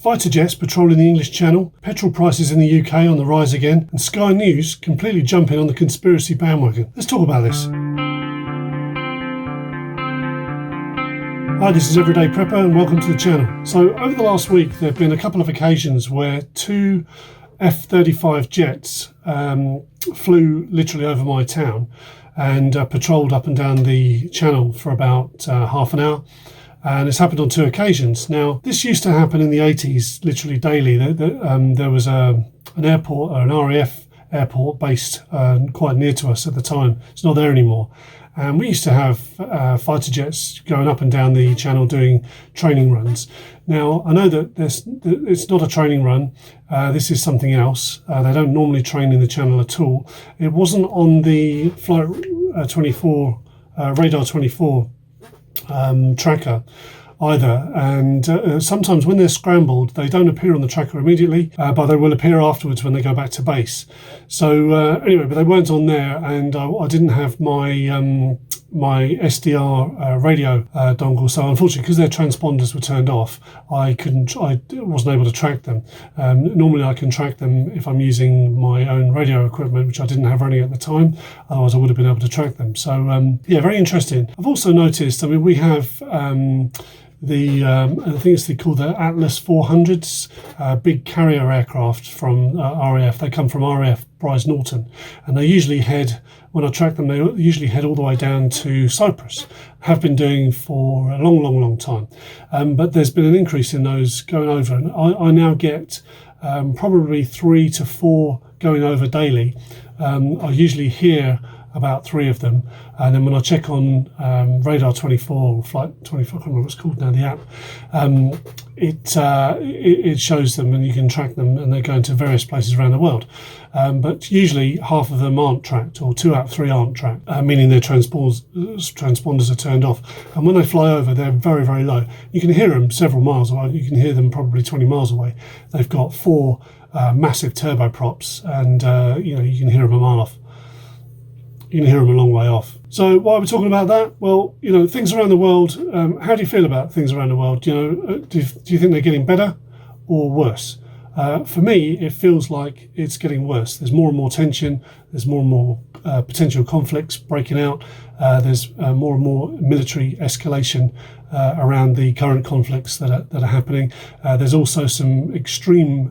fighter jets patrolling the English Channel, petrol prices in the UK on the rise again, and Sky News completely jumping on the conspiracy bandwagon. Let's talk about this. Hi, this is Everyday Prepper and welcome to the channel. So over the last week there have been a couple of occasions where two F-35 jets flew literally over my town and patrolled up and down the channel for about half an hour. And it's happened on two occasions. Now, this used to happen in the 80s, literally daily. There was an airport, or an RAF airport based quite near to us at the time. It's not there anymore. And we used to have fighter jets going up and down the channel doing training runs. Now, I know that it's not a training run. This is something else. They don't normally train in the channel at all. It wasn't on the Flight 24, Radar 24 tracker either, and sometimes when they're scrambled they don't appear on the tracker immediately, but they will appear afterwards when they go back to base. So anyway, but they weren't on there, and I didn't have my my SDR radio dongle, so unfortunately, because their transponders were turned off, I wasn't able to track them. Normally I can track them if I'm using my own radio equipment, which I didn't have running at the time, otherwise I would have been able to track them. So yeah, very interesting. I've also noticed, I mean, we have I think it's called the Atlas 400s, big carrier aircraft from RAF. They come from RAF Brize Norton, and they usually head, when I track them, they usually head all the way down to Cyprus. Have been doing for a long time. But there's been an increase in those going over, and I now get probably 3 to 4 going over daily. I usually hear about 3 of them, and then when I check on Radar 24 or Flight 24, I can't remember what it's called now, the app, it shows them and you can track them, and they're going to various places around the world. But usually half of them aren't tracked, or 2 out of 3 aren't tracked, meaning their transponders are turned off. And when they fly over, they're very low. You can hear them several miles away. You can hear them probably 20 miles away. They've got 4 massive turboprops, and you can hear them a mile off. You can hear them a long way off. So why are we talking about that? Well, things around the world. How do you feel about things around the world? Do you think they're getting better or worse? For me, it feels like it's getting worse. There's more and more tension. There's more and more potential conflicts breaking out. There's more and more military escalation around the current conflicts that are happening. There's also some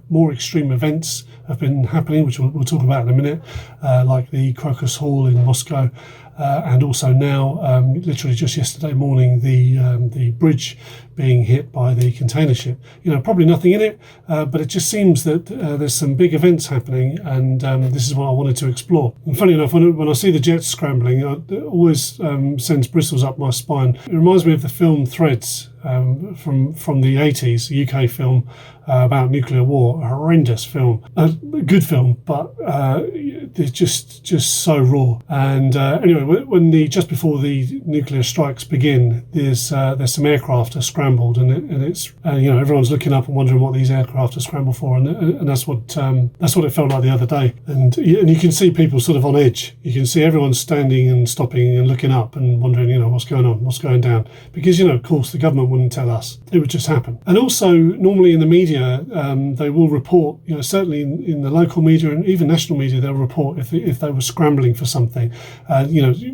more extreme events have been happening, which we'll talk about in a minute, like the Crocus Hall in Moscow, and also now, literally just yesterday morning, the bridge being hit by the container ship. Probably nothing in it, but it just seems that there's some big events happening, and this is what I wanted to explore. And funny enough, when I see the jets scrambling, it always sends bristles up my spine. It reminds me of the film Threads from the 80s, a UK film about nuclear war. A horrendous film, a good film, but it's just so raw. And anyway, just before the nuclear strikes begin, there's some aircraft are scrambled, and it's everyone's looking up and wondering what these aircraft are scrambled for, and that's what it felt like the other day. And you can see people sort of on edge. You can see everyone standing and stopping and looking up and wondering, what's going on, what's going down, because of course the government wouldn't tell us. It would just happen. And also, normally in the media, they will report, certainly in the local media and even national media, they'll report if they were scrambling for something.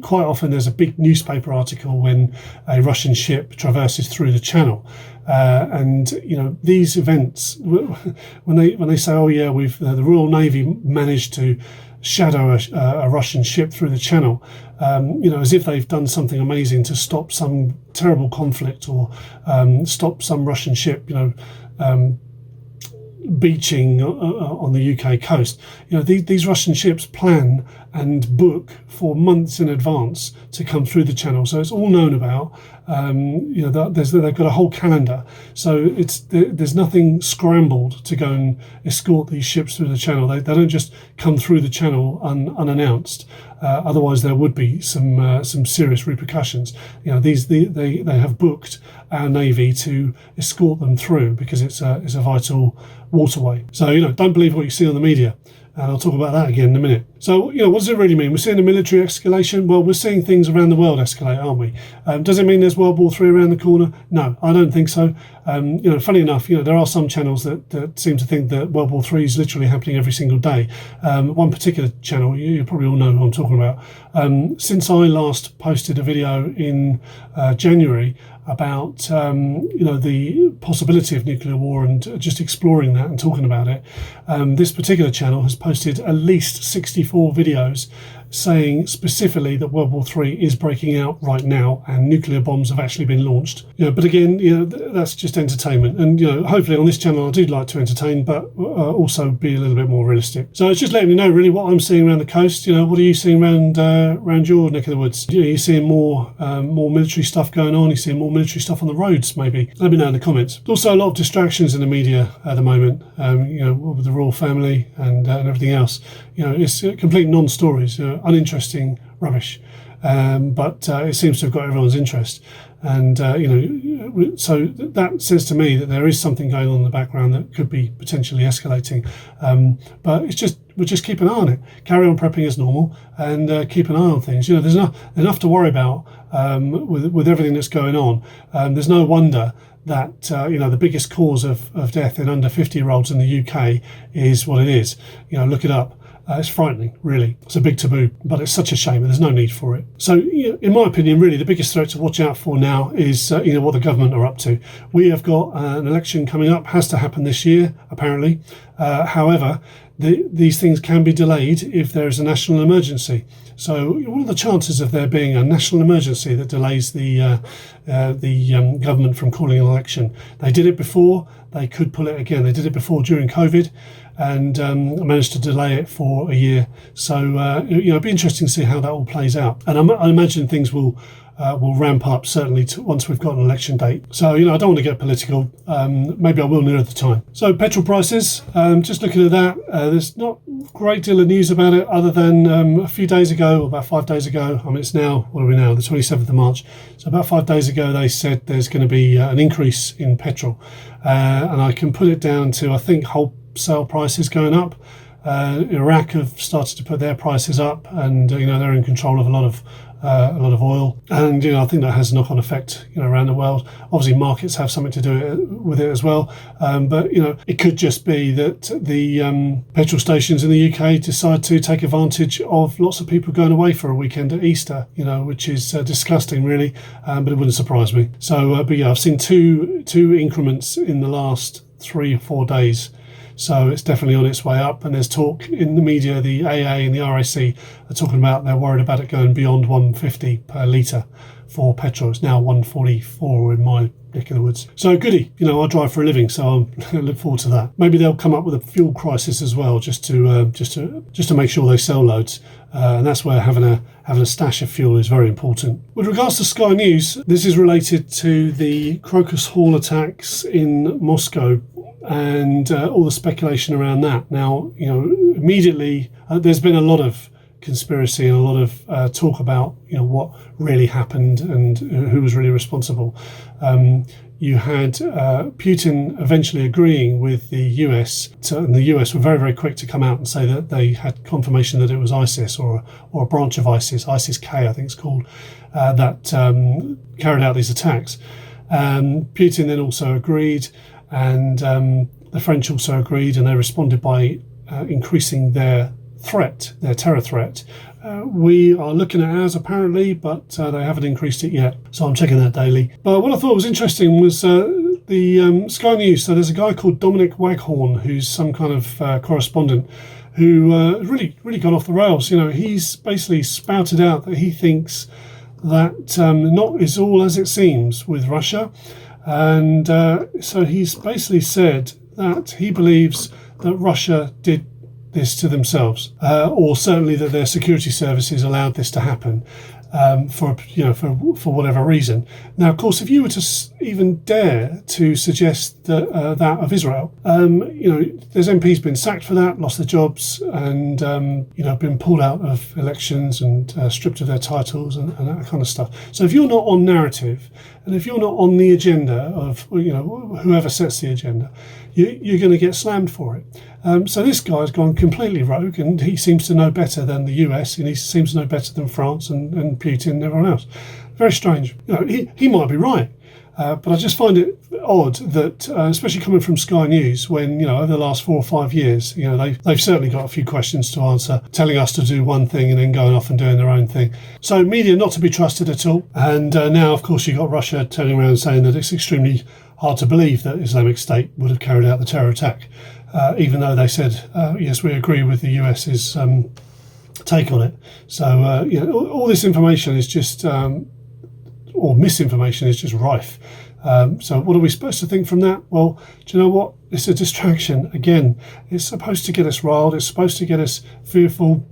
Quite often there's a big newspaper article when a Russian ship traverses through the channel. And these events, when they say, oh yeah, the Royal Navy managed to shadow a Russian ship through the channel, as if they've done something amazing to stop some terrible conflict or stop some Russian ship, beaching on the UK coast. These Russian ships plan and book for months in advance to come through the channel, so it's all known about. They've got a whole calendar, so there's nothing scrambled to go and escort these ships through the channel. They don't just come through the channel unannounced. Otherwise, there would be some serious repercussions. They have booked our Navy to escort them through because it's a vital waterway. So don't believe what you see on the media. And I'll talk about that again in a minute. So, what does it really mean? We're seeing a military escalation. Well, we're seeing things around the world escalate, aren't we? Does it mean there's World War III around the corner? No, I don't think so. Funny enough, there are some channels that seem to think that World War III is literally happening every single day. One particular channel, you probably all know who I'm talking about. Since I last posted a video in January about the possibility of nuclear war and just exploring that and talking about it, this particular channel has posted at least 64 videos saying specifically that World War III is breaking out right now and nuclear bombs have actually been launched. But again, that's just entertainment. And hopefully on this channel I do like to entertain, but also be a little bit more realistic. So it's just letting you know really what I'm seeing around the coast. What are you seeing around your neck of the woods? You're seeing more military stuff going on. You're seeing more military stuff on the roads, maybe. Let me know in the comments. There's also a lot of distractions in the media at the moment. With the royal family and everything else. It's complete non-stories. Uninteresting rubbish, but it seems to have got everyone's interest, and so that says to me that there is something going on in the background that could be potentially escalating. But we'll just keep an eye on it, carry on prepping as normal, and keep an eye on things. There's enough to worry about with everything that's going on. There's no wonder that the biggest cause of death in under 50-year-olds in the UK is what it is. Look it up. It's frightening, really. It's a big taboo, but it's such a shame and there's no need for it. So, in my opinion, really, the biggest threat to watch out for now is, what the government are up to. We have got an election coming up, has to happen this year, apparently. However, these things can be delayed if there is a national emergency. So, what are the chances of there being a national emergency that delays the government from calling an election? They did it before. They could pull it again. They did it before during COVID, and managed to delay it for a year. So it'd be interesting to see how that all plays out. And I imagine things will ramp up certainly once we've got an election date. So I don't want to get political. Maybe I will near the time. So petrol prices. Just looking at that, there's not a great deal of news about it other than a few days ago, about 5 days ago. It's now, what are we now? The 27th of March. So about 5 days ago, they said there's going to be an increase in petrol, and I can put it down to, I think, wholesale prices going up. Iraq have started to put their prices up, and they're in control of a lot of oil, and I think that has a knock-on effect around the world. Obviously markets have something to do with it as well, but it could just be that the petrol stations in the UK decide to take advantage of lots of people going away for a weekend at Easter, which is disgusting really, but it wouldn't surprise me. So but yeah, I've seen two increments in the last 3 or 4 days. So it's definitely on its way up, and there's talk in the media, the AA and the RAC are talking about, they're worried about it going beyond 150 per litre for petrol. It's now 144 in my neck of the woods. So goody, I drive for a living, so I look forward to that. Maybe they'll come up with a fuel crisis as well, just to make sure they sell loads, and that's where having a stash of fuel is very important. With regards to Sky News, this is related to the Crocus Hall attacks in Moscow and all the speculation around that. Now, immediately there's been a lot of conspiracy and a lot of talk about what really happened and who was really responsible. You had Putin eventually agreeing with the US, and the US were very, very quick to come out and say that they had confirmation that it was ISIS or a branch of ISIS-K, I think it's called, that carried out these attacks. Putin then also agreed, and the French also agreed, and they responded by increasing their terror threat. We are looking at ours apparently, but they haven't increased it yet, so I'm checking that daily. But what I thought was interesting was the Sky News. So there's a guy called Dominic Waghorn, who's some kind of correspondent, who really gone off the rails. He's basically spouted out that he thinks that not is all as it seems with Russia. And so he's basically said that he believes that Russia did this to themselves, or certainly that their security services allowed this to happen for whatever reason. Now, of course, if you were to even dare to suggest that of Israel. There's MPs been sacked for that, lost their jobs, and been pulled out of elections and stripped of their titles and that kind of stuff. So if you're not on narrative, and if you're not on the agenda of whoever sets the agenda, you're going to get slammed for it. So this guy's gone completely rogue, and he seems to know better than the US, and he seems to know better than France and Putin and everyone else. Very strange. He might be right. But I just find it odd that, especially coming from Sky News, when, over the last 4 or 5 years, they've certainly got a few questions to answer, telling us to do one thing and then going off and doing their own thing. So media not to be trusted at all. And now, of course, you've got Russia turning around saying that it's extremely hard to believe that Islamic State would have carried out the terror attack, even though they said, yes, we agree with the US's take on it. So, all this information is just... or misinformation is just rife. So what are we supposed to think from that? Well, do you know what? It's a distraction. Again, it's supposed to get us riled. It's supposed to get us fearful,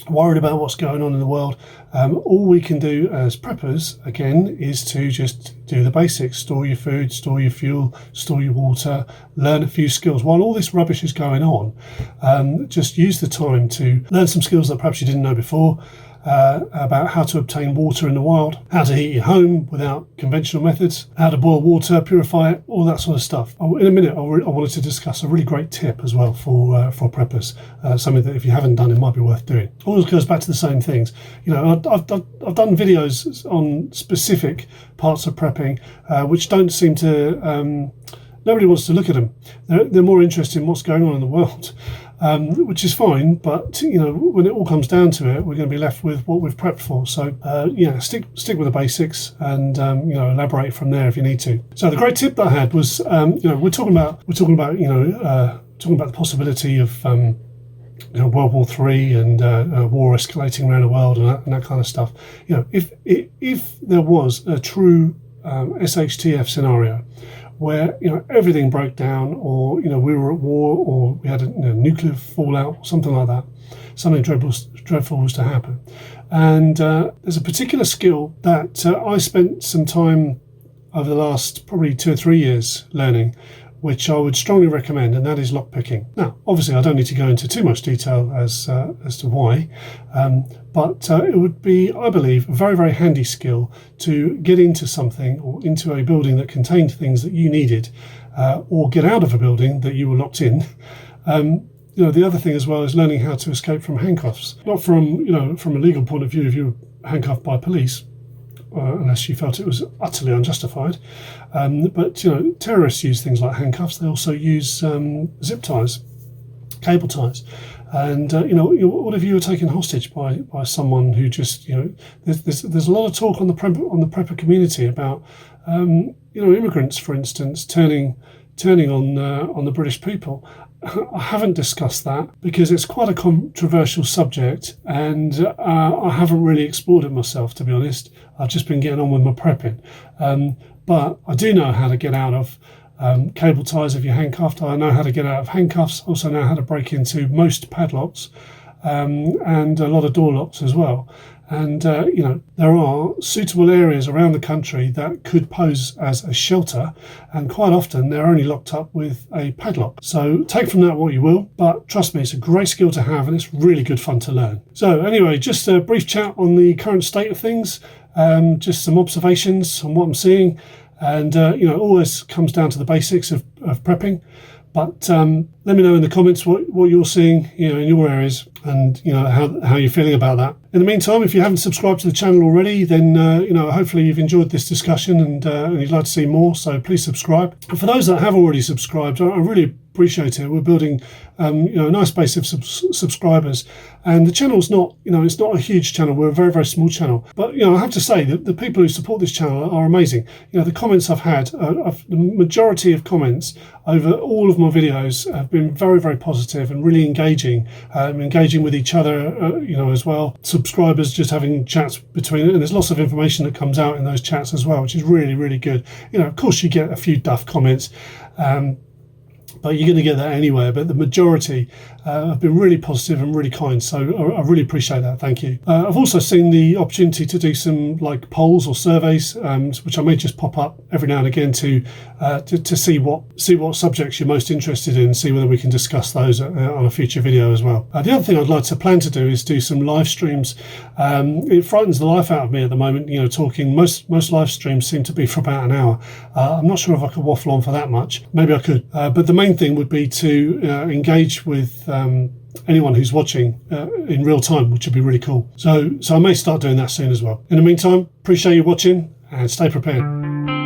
worried about what's going on in the world. All we can do as preppers, again, is to just do the basics. Store your food, store your fuel, store your water, learn a few skills. While all this rubbish is going on, just use the time to learn some skills that perhaps you didn't know before. About how to obtain water in the wild, how to heat your home without conventional methods, how to boil water, purify it, all that sort of stuff. In a minute, I wanted to discuss a really great tip as well for preppers, something that if you haven't done, it might be worth doing. Always goes back to the same things. I've done videos on specific parts of prepping, which don't seem to... nobody wants to look at them. They're more interested in what's going on in the world. Which is fine, but when it all comes down to it, we're going to be left with what we've prepped for. So stick with the basics and elaborate from there if you need to. So the great tip that I had was we're talking about the possibility of World War III and war escalating around the world and that kind of stuff. If there was a true SHTF scenario, where everything broke down, or we were at war, or we had a nuclear fallout, or something like that, something dreadful was to happen. And there's a particular skill that I spent some time over the last probably 2 or 3 years learning, which I would strongly recommend, and that is lockpicking. Now, obviously, I don't need to go into too much detail as to why, but it would be, I believe, a very, very handy skill to get into something or into a building that contained things that you needed, or get out of a building that you were locked in. The other thing as well is learning how to escape from handcuffs. Not from a legal point of view, if you were handcuffed by police, unless you felt it was utterly unjustified. But terrorists use things like handcuffs. They also use zip ties, cable ties. And what if you were taken hostage by someone who just there's a lot of talk on the prepper community about immigrants, for instance, turning on the British people. I haven't discussed that because it's quite a controversial subject, and I haven't really explored it myself, to be honest. I've just been getting on with my prepping. But I do know how to get out of cable ties if you're handcuffed. I know how to get out of handcuffs. Also know how to break into most padlocks and a lot of door locks as well. And, there are suitable areas around the country that could pose as a shelter, and quite often they're only locked up with a padlock. So take from that what you will, but trust me, it's a great skill to have, and it's really good fun to learn. So anyway, just a brief chat on the current state of things, just some observations on what I'm seeing, and, always comes down to the basics of prepping. But let me know in the comments what you're seeing, in your areas, and how you're feeling about that. In the meantime, if you haven't subscribed to the channel already, then hopefully you've enjoyed this discussion and you'd like to see more. So please subscribe. And for those that have already subscribed, I really appreciate it. We're building a nice base of subscribers, and the channel's not it's not a huge channel. We're a very, very small channel, but I have to say that the people who support this channel are amazing. The comments I've had, the majority of comments over all of my videos have been very, very positive and really engaging with each other, as well. Subscribers just having chats between it, and there's lots of information that comes out in those chats as well, which is really, really good. Of course you get a few duff comments, but you're going to get that anywhere. But the majority have been really positive and really kind, so I really appreciate that. Thank you. I've also seen the opportunity to do some like polls or surveys, which I may just pop up every now and again to see what subjects you're most interested in, see whether we can discuss those on a future video as well. The other thing I'd like to plan to do is do some live streams. It frightens the life out of me at the moment, talking. Most live streams seem to be for about an hour. I'm not sure if I could waffle on for that much. Maybe I could, but the main thing would be to engage with anyone who's watching in real time, which would be really cool. So I may start doing that soon as well. In the meantime, appreciate you watching and stay prepared.